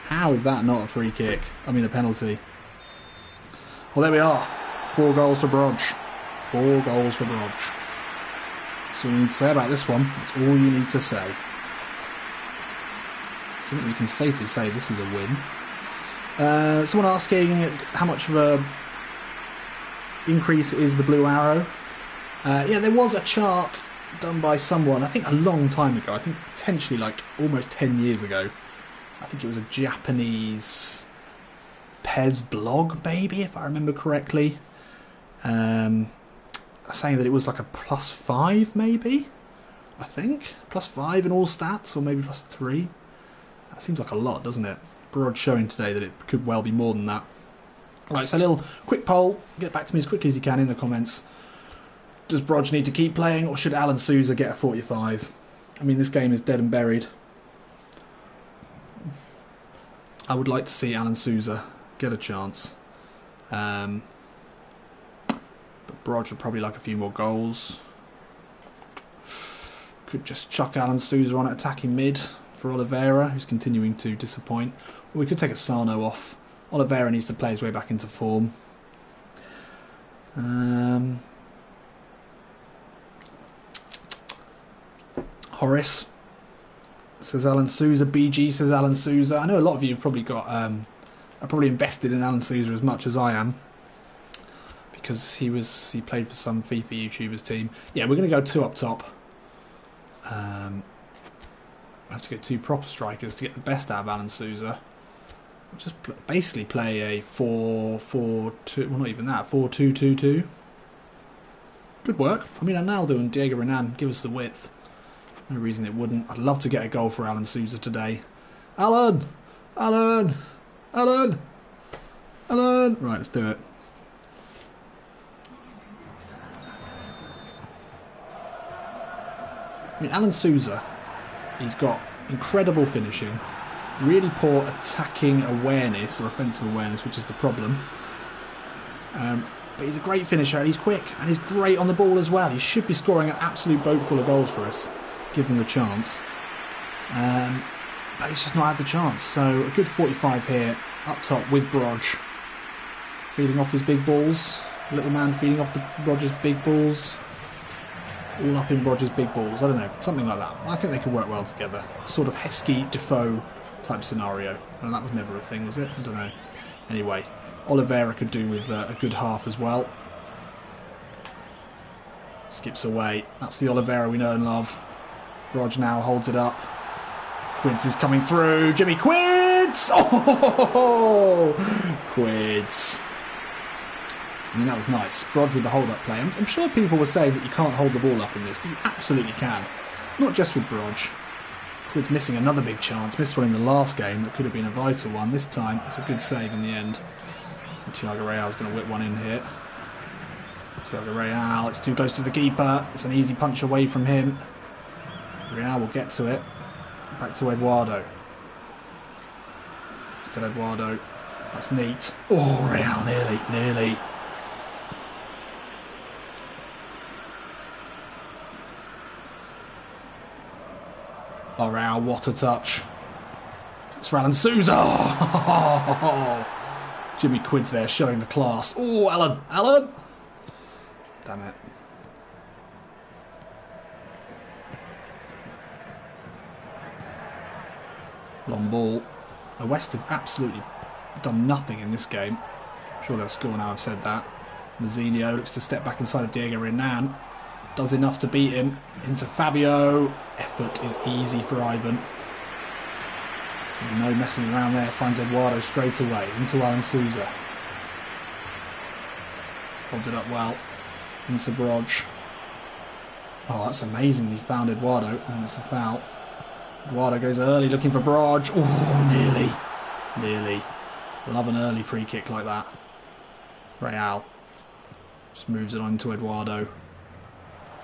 How is that not a free kick? I mean a penalty. Well, there we are. 4 goals for Brodge. 4 goals for Brodge. That's all you need to say about this one. That's all you need to say. So I think we can safely say this is a win. Someone asking how much of a increase is the blue arrow. Yeah, there was a chart done by someone, I think a long time ago. I think potentially like almost 10 years ago. I think it was a Japanese PES blog, maybe, if I remember correctly. Saying that it was like a +5, maybe? I think. +5 in all stats, or maybe +3. That seems like a lot, doesn't it? Broad showing today that it could well be more than that. Right, so a little quick poll. Get back to me as quickly as you can in the comments. Does Brodge need to keep playing, or should Alan Sousa get a 45? I mean, this game is dead and buried. I would like to see Alan Sousa get a chance. But Brodge would probably like a few more goals. Could just chuck Alan Souza on at attacking mid for Oliveira, who's continuing to disappoint. Or we could take a Sano off. Oliveira needs to play his way back into form. Horace says Alan Souza. BG says Alan Souza. I know a lot of you have probably got are probably invested in Alan Souza as much as I am, because he played for some FIFA YouTubers team. Yeah, we're going to go 2 up top. We have to get 2 proper strikers to get the best out of Alan Souza. We'll just basically play a 4-4-2. Well, not even that. 4-2-2-2. Good work. I mean, Arnaldo and Diego Renan give us the width. No reason it wouldn't. I'd love to get a goal for Alan Souza today. Alan! Alan! Alan! Alan! Right, let's do it. I mean, Alan Souza, he's got incredible finishing, really poor attacking awareness or offensive awareness, which is the problem. But he's a great finisher and he's quick and he's great on the ball as well. He should be scoring an absolute boat full of goals for us, given the chance. But he's just not had the chance. So a good 45 here, up top with BROOOOG. Feeding off his big balls. Little man feeding off Roger's big balls. All up in Roger's big balls. I don't know, something like that. I think they could work well together. A sort of Heskey Defoe type scenario. And that was never a thing, was it? I don't know. Anyway, Oliveira could do with a good half as well. Skips away. That's the Oliveira we know and love. Rog now holds it up. Quids is coming through. Jimmy Quids! Oh! Quids. I mean, that was nice. Rog with the hold-up play. I'm sure people were saying that you can't hold the ball up in this, but you absolutely can. Not just with Brog. Quids missing another big chance. Missed one in the last game that could have been a vital one. This time, it's a good save in the end. And Thiago Real's going to whip one in here. Thiago Real, it's too close to the keeper. It's an easy punch away from him. Real will get to it. Back to Eduardo. Still Eduardo. That's neat. Oh, Real, nearly. Oh, Real, what a touch. It's for Alan Souza. Oh, Jimmy Quids there showing the class. Oh, Alan. Damn it. Long ball. The West have absolutely done nothing in this game. I'm sure they'll score now I've said that. Mazzinho looks to step back inside of Diego Renan. Does enough to beat him. Into Fabio. Effort is easy for Ivan. No messing around there. Finds Eduardo straight away. Into Alan Souza. Holds it up well. Into Brog. Oh, that's amazing. He found Eduardo. And it's a foul. Eduardo goes early looking for Brog. Oh, nearly. Love an early free kick like that. Real just moves it on to Eduardo.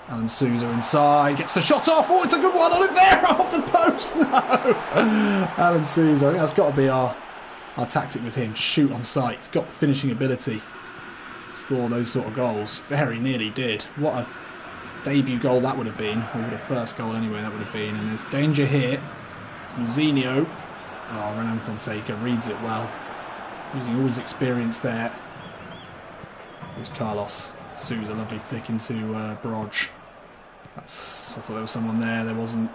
Alan Souza inside, gets the shot off. Oh, it's a good one. Oliveira off the post. No. Alan Souza, I think that's got to be our tactic with him. Shoot on sight. He's got the finishing ability to score those sort of goals. Very nearly did. What a debut goal that would have been. Or what a first goal anyway that would have been. And there's danger here. It's Mazzinho. Oh, Renan Fonseca reads it well. Using all his experience there. Here's Carlos. Souza, lovely flick into Brog. I thought there was someone there. There wasn't.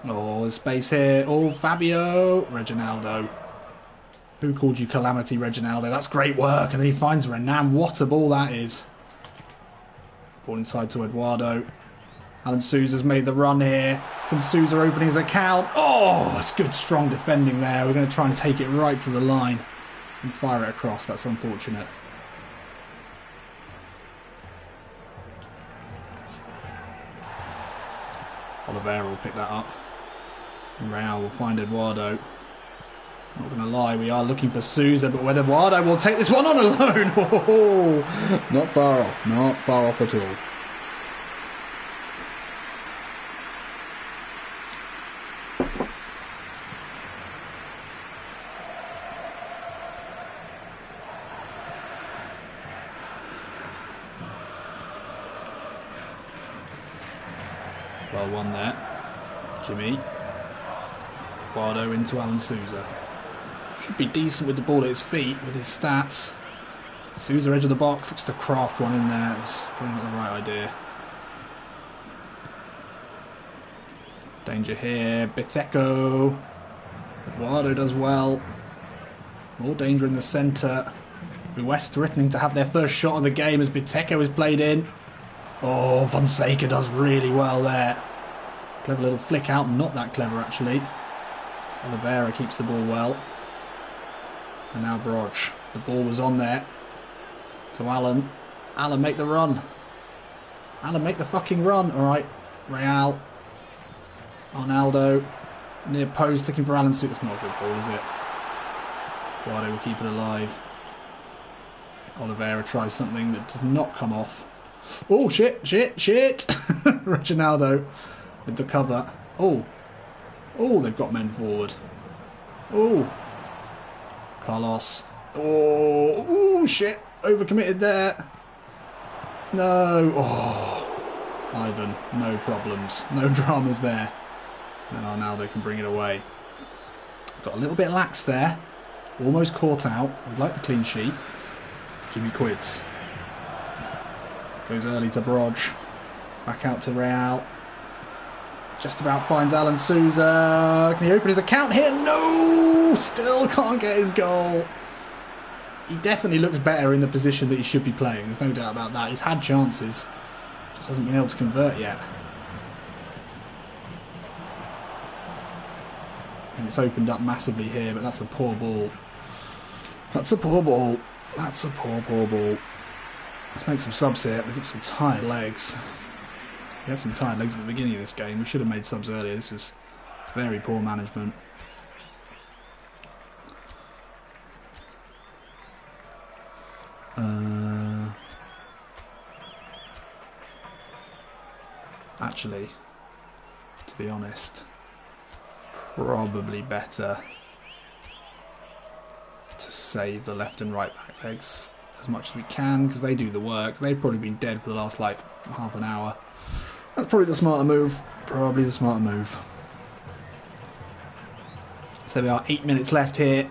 Oh, there's space here. Oh, Fabio. Reginaldo. Who called you Calamity, Reginaldo? That's great work. And then he finds Renan. What a ball that is. Ball inside to Eduardo. Alan Souza's made the run here. Can Souza open his account? Oh, that's good, strong defending there. We're going to try and take it right to the line and fire it across. That's unfortunate. Oliveira will pick that up. Real will find Eduardo. Not going to lie, we are looking for Souza, but when Eduardo will take this one on alone. Oh, not far off at all. Well won there. Jimmy. Guardo into Alan Souza. Should be decent with the ball at his feet with his stats. Souza edge of the box, looks to craft one in there. It was probably not the right idea. Danger here. Biteco. Eduardo does well. More danger in the centre. West threatening to have their first shot of the game as Biteco is played in. Oh, Fonseca does really well there. Clever little flick out. Not that clever, actually. Oliveira keeps the ball well. And now BROOOOG. The ball was on there. To Alan. Alan, make the run. Alan, make the fucking run. Alright. Real. Arnaldo. Near post, looking for Alan Souza. That's not a good ball, is it? Guardo will keep it alive. Oliveira tries something that does not come off. Oh, shit. Reginaldo with the cover. Oh, they've got men forward. Oh. Carlos. Oh, shit. Overcommitted there. No. Oh. Ivan, no problems. No dramas there. Then Arnaldo can bring it away. Got a little bit lax there. Almost caught out. We'd like the clean sheet. Jimmy Quids. Goes early to BROOOOG. Back out to Real. Just about finds Alan Souza. Can he open his account here? No! Still can't get his goal. He definitely looks better in the position that he should be playing. There's no doubt about that. He's had chances. Just hasn't been able to convert yet. And it's opened up massively here, but that's a poor ball. That's a poor ball. That's a poor ball. Let's make some subs here. We've got some tired legs. We had some tired legs at the beginning of this game. We should have made subs earlier. This was very poor management. Actually, to be honest, probably better to save the left and right back legs as much as we can, because they do the work. They've probably been dead for the last like half an hour. That's probably the smarter move. Probably the smarter move. So we are 8 minutes left here.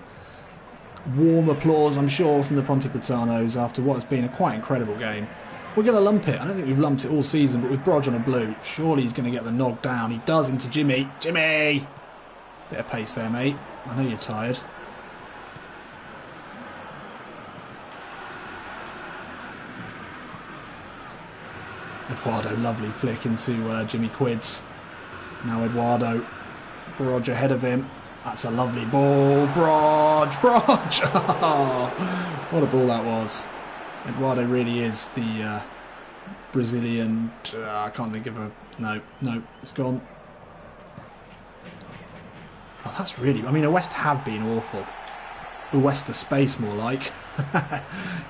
Warm applause, I'm sure, from the Pontepretanos after what has been a quite incredible game. We're going to lump it. I don't think we've lumped it all season, but with BROOOOG on a blue, surely he's going to get the knock down. He does into Jimmy. Jimmy! Bit of pace there, mate. I know you're tired. Eduardo, lovely flick into Jimmy Quids. Now Eduardo. BROOOOG ahead of him. That's a lovely ball. BROOOOG! Oh, what a ball that was. Eduardo really is the Brazilian... I can't think of a... No, it's gone. Oh, that's really... I mean, West have been awful. West to space, more like.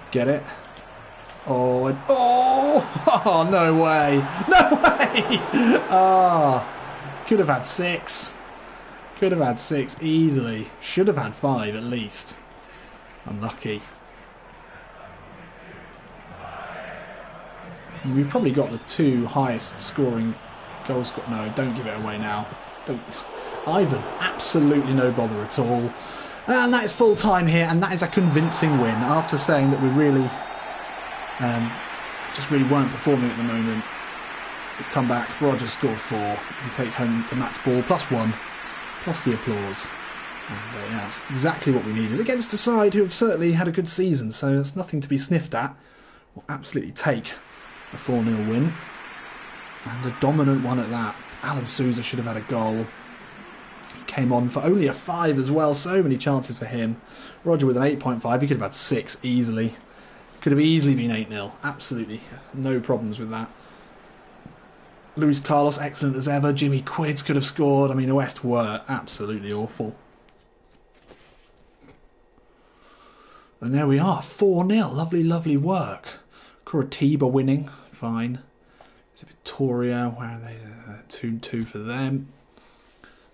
Get it? Oh, no way. No way! Could have had 6. Could have had 6 easily. Should have had 5 at least. Unlucky. We've probably got the 2 highest scoring goals. No, don't give it away now. Don't. Ivan, absolutely no bother at all. And that is full time here, and that is a convincing win after saying that we really just really weren't performing at the moment. We've come back. Roger scored 4. We take home the match ball +1, plus the applause. And yeah, that's exactly what we needed against a side who have certainly had a good season. So there's nothing to be sniffed at. We'll absolutely take a 4-0 win, and a dominant one at that. Alan Souza should have had a goal. He came on for only a 5 as well. So many chances for him. Roger with an 8.5. He could have had 6 easily. Could have easily been 8-0. Absolutely no problems with that. Luis Carlos, excellent as ever. Jimmy Quids could have scored. I mean, the West were absolutely awful. And there we are, 4-0. Lovely, lovely work. Curitiba winning, fine. Is it Victoria? Where are they? 2-2 for them.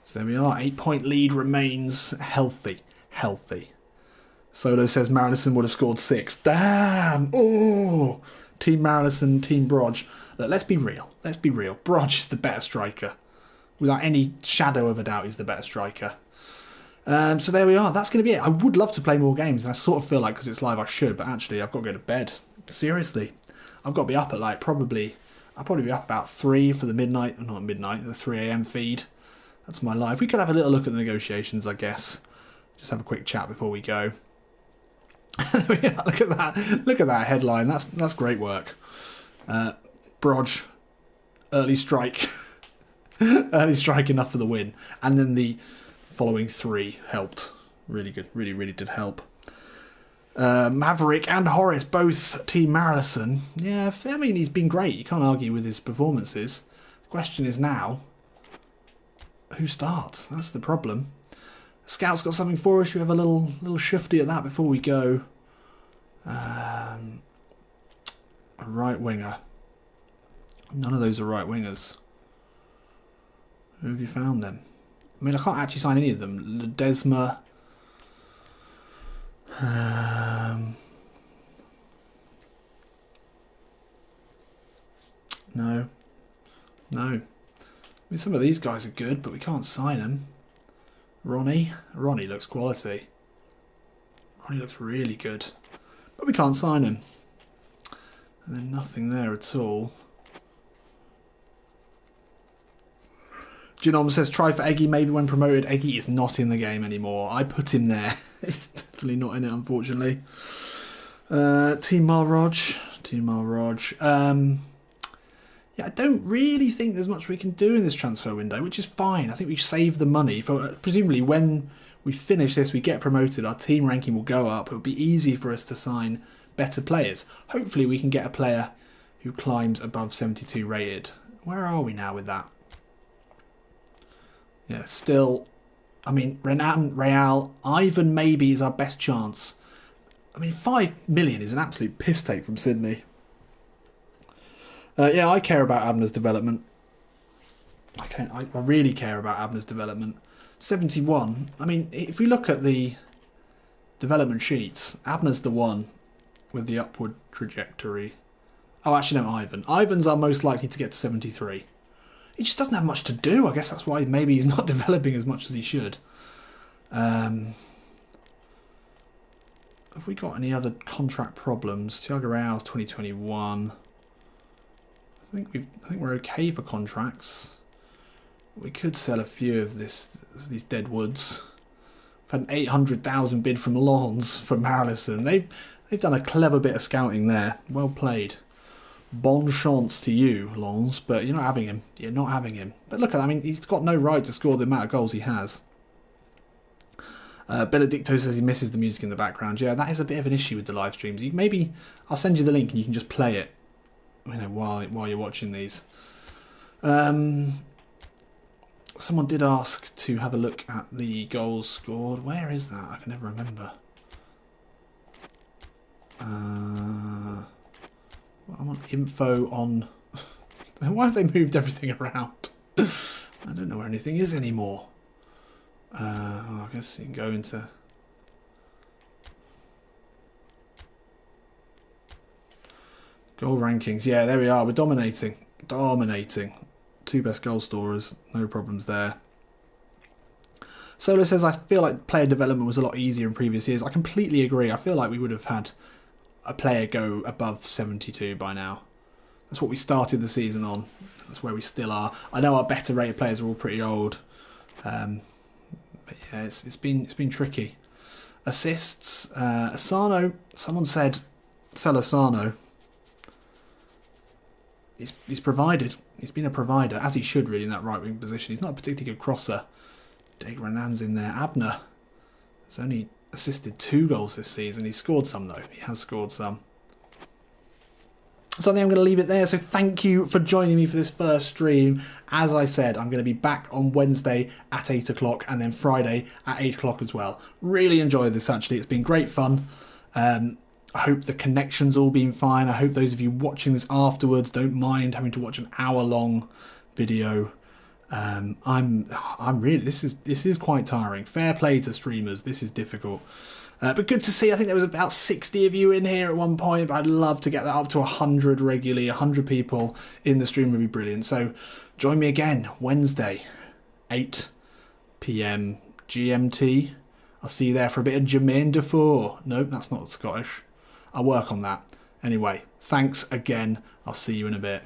So there we are. 8-point lead remains healthy. Solo says MLSM would have scored 6. Damn! Oh! Team Marillison, Team BROOOOG. Look, let's be real. Let's be real. BROOOOG is the better striker. Without any shadow of a doubt, he's the better striker. So there we are. That's going to be it. I would love to play more games, and I sort of feel like because it's live I should, but actually I've got to go to bed. Seriously. I've got to be up at like probably... I'll probably be up about 3 for the midnight... Not midnight, the 3 AM feed. That's my life. We could have a little look at the negotiations, I guess. Just have a quick chat before we go. Look at that. Look at that headline. That's great work. BROOOOG. Early strike. Early strike enough for the win. And then the following 3 helped. Really good. Really, really did help. Maverick and Horace, both Team Marillison. Yeah, I mean, he's been great. You can't argue with his performances. The question is now, who starts? That's the problem. Scout's got something for us. Should we have a little shifty at that before we go? A right winger. None of those are right wingers. Who have you found then? I mean, I can't actually sign any of them. Ledesma. No. I mean, some of these guys are good, but we can't sign them. Ronnie looks quality. Ronnie looks really good, but we can't sign him. And then nothing there at all. Genome says, try for Eggy maybe when promoted. Eggy is not in the game anymore. I put him there. He's definitely not in it, unfortunately. Team Marillison. Yeah, I don't really think there's much we can do in this transfer window, which is fine. I think we save the money. For presumably, when we finish this, we get promoted, our team ranking will go up. It'll be easy for us to sign better players. Hopefully, we can get a player who climbs above 72 rated. Where are we now with that? Yeah, still, I mean, Renan, Real, Ivan maybe is our best chance. I mean, 5 million is an absolute piss take from Sydney. Yeah, I care about Abner's development. I really care about Abner's development. 71. I mean, if we look at the development sheets, Abner's the one with the upward trajectory. Oh, actually, no, Ivan. Ivan's are most likely to get to 73. He just doesn't have much to do. I guess that's why maybe he's not developing as much as he should. Have we got any other contract problems? Thiago Real's 2021. I think we're okay for contracts. We could sell a few of these dead woods. We've had an 800,000 bid from Lens for Marillison. They've done a clever bit of scouting there. Well played. Bon chance to you, Lens, but you're not having him. You're not having him. But look at that. I mean, he's got no right to score the amount of goals he has. Benedicto says he misses the music in the background. Yeah, that is a bit of an issue with the live streams. Maybe I'll send you the link and you can just play it, you know, while you're watching these. Someone did ask to have a look at the goals scored. Where is that? I can never remember. I want info on... Why have they moved everything around? I don't know where anything is anymore. I guess you can go into... Goal rankings. Yeah, there we are. We're dominating. Dominating. 2 best goal scorers. No problems there. Solo says, I feel like player development was a lot easier in previous years. I completely agree. I feel like we would have had a player go above 72 by now. That's what we started the season on. That's where we still are. I know our better rated players are all pretty old. But yeah, it's been tricky. Assists. Asano. Someone said, sell Asano. He's provided. He's been a provider, as he should really in that right wing position. He's not a particularly good crosser. Dave Renan's in there. Abner has only assisted 2 goals this season. He's scored some though. He has scored some. So I think I'm going to leave it there. So thank you for joining me for this first stream. As I said, I'm going to be back on Wednesday at 8 o'clock and then Friday at 8 o'clock as well. Really enjoyed this actually. It's been great fun. I hope the connection's all been fine. I hope those of you watching this afterwards don't mind having to watch an hour-long video. I'm really, this is quite tiring. Fair play to streamers. This is difficult. But good to see. I think there was about 60 of you in here at one point, but I'd love to get that up to 100 regularly. 100 people in the stream would be brilliant. So join me again Wednesday, 8 p.m. GMT. I'll see you there for a bit of Jermaine Defoe. Nope, that's not Scottish. I'll work on that. Anyway, thanks again. I'll see you in a bit.